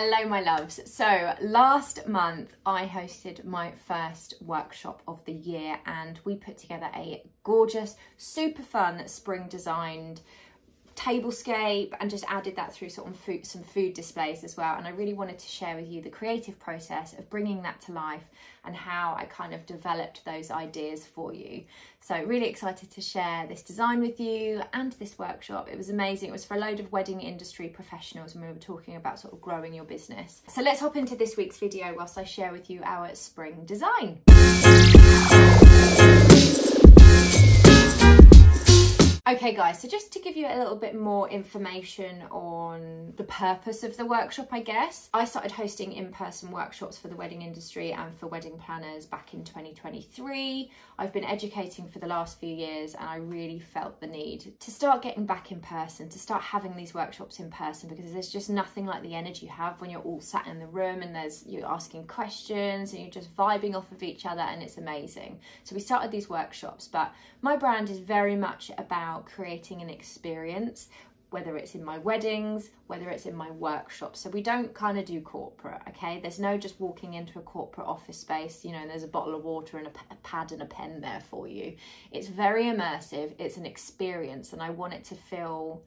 Hello my loves. So last month I hosted my first workshop of the year and we put together a gorgeous, super fun spring designed tablescape and just added that through some food displays as well. And I really wanted to share with you the creative process of bringing that to life and how I kind of developed those ideas for you. So really excited to share this design with you and this workshop. It was amazing. It was for a load of wedding industry professionals and we were talking about sort of growing your business. So let's hop into this week's video whilst I share with you our spring design. Okay guys, so just to give you a little bit more information on the purpose of the workshop, I guess. I started hosting in-person workshops for the wedding industry and for wedding planners back in 2023. I've been educating for the last few years and I really felt the need to start getting back in person, to start having these workshops in person, because there's just nothing like the energy you have when you're all sat in the room and you're asking questions and you're just vibing off of each other, and it's amazing. So we started these workshops, but my brand is very much about creating an experience, whether it's in my weddings, whether it's in my workshops. So we don't kind of do corporate, okay? There's no just walking into a corporate office space, you know, and there's a bottle of water and a pad and a pen there for you. It's very immersive, it's an experience, and I want it to feel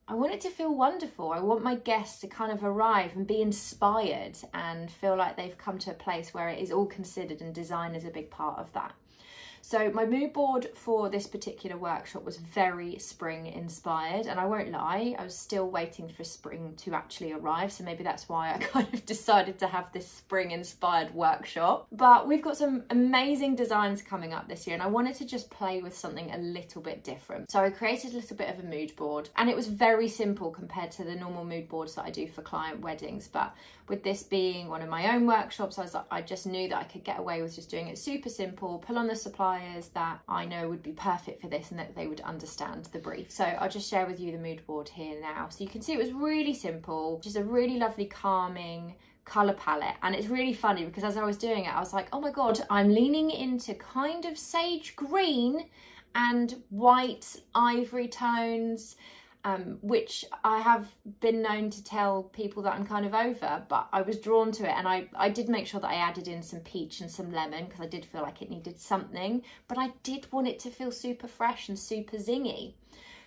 wonderful. I want my guests to kind of arrive and be inspired and feel like they've come to a place where it is all considered and design is a big part of that. So my mood board for this particular workshop was very spring inspired, and I won't lie, I was still waiting for spring to actually arrive, so maybe that's why I kind of decided to have this spring inspired workshop. But we've got some amazing designs coming up this year and I wanted to just play with something a little bit different. So I created a little bit of a mood board, and it was very simple compared to the normal mood boards that I do for client weddings, but with this being one of my own workshops, I just knew that I could get away with just doing it super simple, pull on the suppliers that I know would be perfect for this and that they would understand the brief. So I'll just share with you the mood board here now. So you can see it was really simple, just a really lovely calming colour palette. And it's really funny because as I was doing it, I was like, oh my God, I'm leaning into kind of sage green and white ivory tones, which I have been known to tell people that I'm kind of over, but I was drawn to it, and I did make sure that I added in some peach and some lemon because I did feel like it needed something, but I did want it to feel super fresh and super zingy.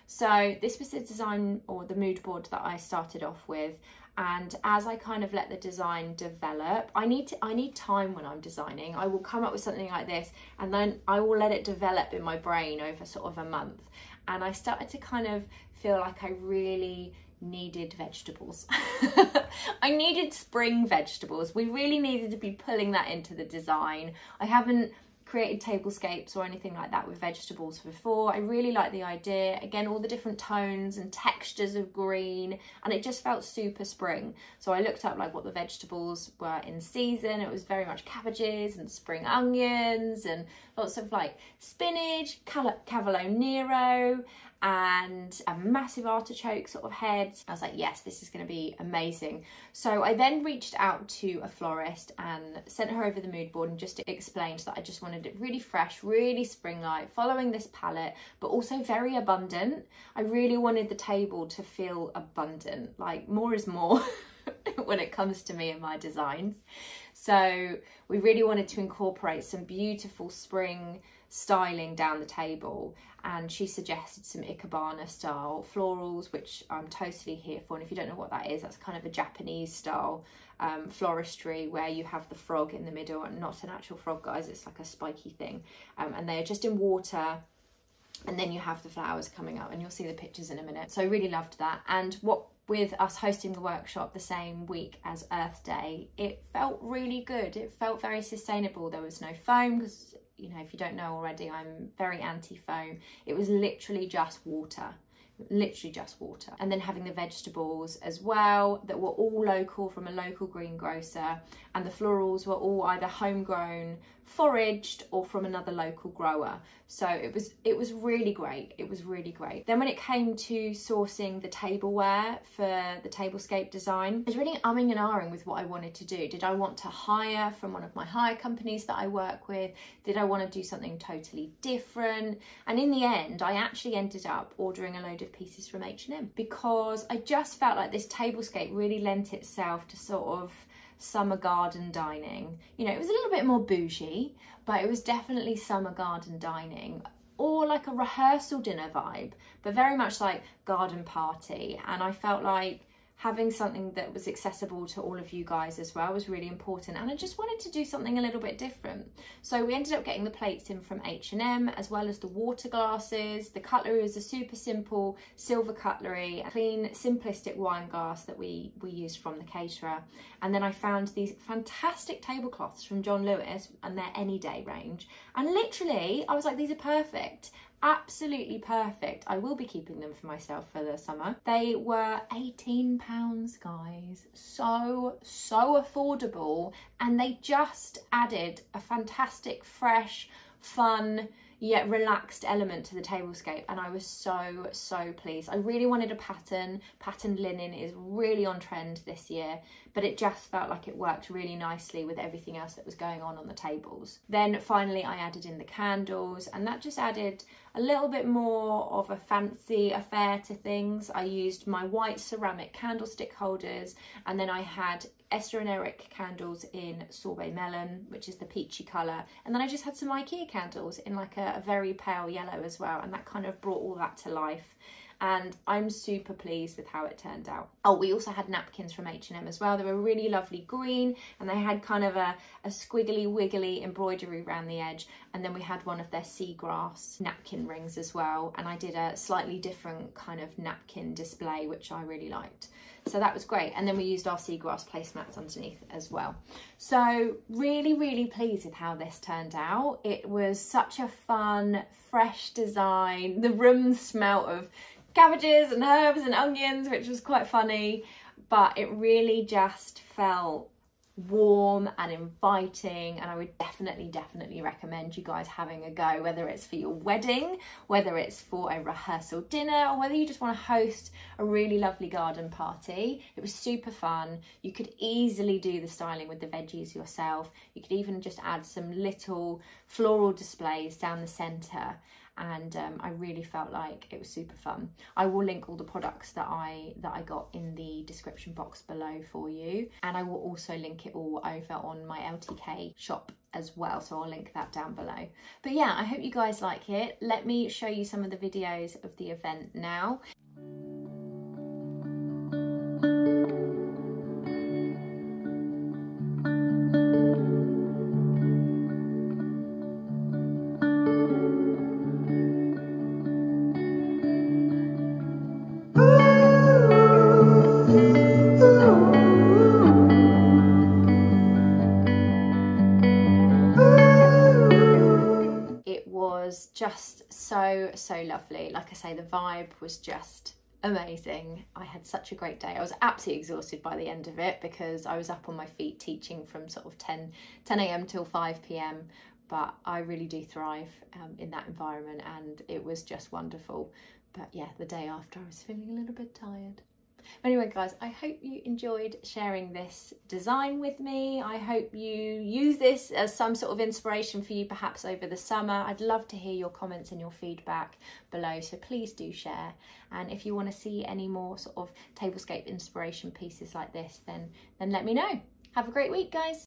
So this was the design or the mood board that I started off with. And as I kind of let the design develop, I need time when I'm designing. I will come up with something like this and then I will let it develop in my brain over sort of a month. And I started to kind of feel like I really needed vegetables. I needed spring vegetables. We really needed to be pulling that into the design. I haven't created tablescapes or anything like that with vegetables before. I really like the idea. Again, all the different tones and textures of green, and it just felt super spring. So I looked up like what the vegetables were in season. It was very much cabbages and spring onions and lots of like spinach, cavolo nero, and a massive artichoke sort of head. I was like, yes, this is going to be amazing. So I then reached out to a florist and sent her over the mood board and just explained that I just wanted it really fresh, really spring-like, following this palette, but also very abundant. I really wanted the table to feel abundant, like more is more when it comes to me and my designs. So we really wanted to incorporate some beautiful spring styling down the table, and she suggested some ikebana style florals, which I'm totally here for. And if you don't know what that is, that's kind of a Japanese style floristry where you have the frog in the middle, and not an actual frog, guys, it's like a spiky thing, and they're just in water, and then you have the flowers coming up, and you'll see the pictures in a minute. So I really loved that. And with us hosting the workshop the same week as Earth Day, it felt really good. It felt very sustainable. There was no foam because, you know, if you don't know already, I'm very anti-foam. It was literally just water. And then having the vegetables as well that were all local from a local greengrocer, and the florals were all either homegrown, foraged, or from another local grower. So it was really great. It was really great. Then when it came to sourcing the tableware for the tablescape design, I was really umming and ahhing with what I wanted to do. Did I want to hire from one of my hire companies that I work with? Did I want to do something totally different? And in the end, I actually ended up ordering a load decorative pieces from H&M, because I just felt like this tablescape really lent itself to sort of summer garden dining. You know, it was a little bit more bougie, but it was definitely summer garden dining, or like a rehearsal dinner vibe, but very much like garden party. And I felt like having something that was accessible to all of you guys as well was really important, and I just wanted to do something a little bit different. So we ended up getting the plates in from H&M, as well as the water glasses. The cutlery was a super simple silver cutlery, a clean simplistic wine glass that we used from the caterer. And then I found these fantastic tablecloths from John Lewis and their Any Day range, and literally I was like, these are perfect. Absolutely perfect. I will be keeping them for myself for the summer. They were £18, guys. So affordable, and they just added a fantastic, fresh, fun, yet relaxed element to the tablescape, and I was so pleased. I really wanted a pattern. Patterned linen is really on trend this year, but it just felt like it worked really nicely with everything else that was going on the tables. Then finally I added in the candles, and that just added a little bit more of a fancy affair to things. I used my white ceramic candlestick holders, and then I had Esther and Eric candles in Sorbet Melon, which is the peachy colour, and then I just had some IKEA candles in like a very pale yellow as well, and that kind of brought all that to life. And I'm super pleased with how it turned out. Oh, we also had napkins from H&M as well. They were really lovely green, and they had kind of a squiggly wiggly embroidery around the edge. And then we had one of their seagrass napkin rings as well, and I did a slightly different kind of napkin display, which I really liked. So that was great. And then we used our seagrass placemats underneath as well. So really pleased with how this turned out. It was such a fun, fresh design. The room smelt of cabbages and herbs and onions, which was quite funny, but it really just felt warm and inviting, and I would definitely recommend you guys having a go, whether it's for your wedding, whether it's for a rehearsal dinner, or whether you just want to host a really lovely garden party. It was super fun. You could easily do the styling with the veggies yourself. You could even just add some little floral displays down the centre, and I really felt like it was super fun. I will link all the products that I got in the description box below for you, and I will also link it all over on my LTK shop as well, so I'll link that down below. But yeah, I hope you guys like it. Let me show you some of the videos of the event now. Just so lovely. Like I say, the vibe was just amazing. I had such a great day. I was absolutely exhausted by the end of it because I was up on my feet teaching from sort of 10 a.m. till 5 p.m, but I really do thrive in that environment, and it was just wonderful. But yeah, the day after I was feeling a little bit tired. But anyway guys, I hope you enjoyed sharing this design with me. I hope you use this as some sort of inspiration for you perhaps over the summer. I'd love to hear your comments and your feedback below, so please do share. And if you want to see any more sort of tablescape inspiration pieces like this, then let me know. Have a great week, guys.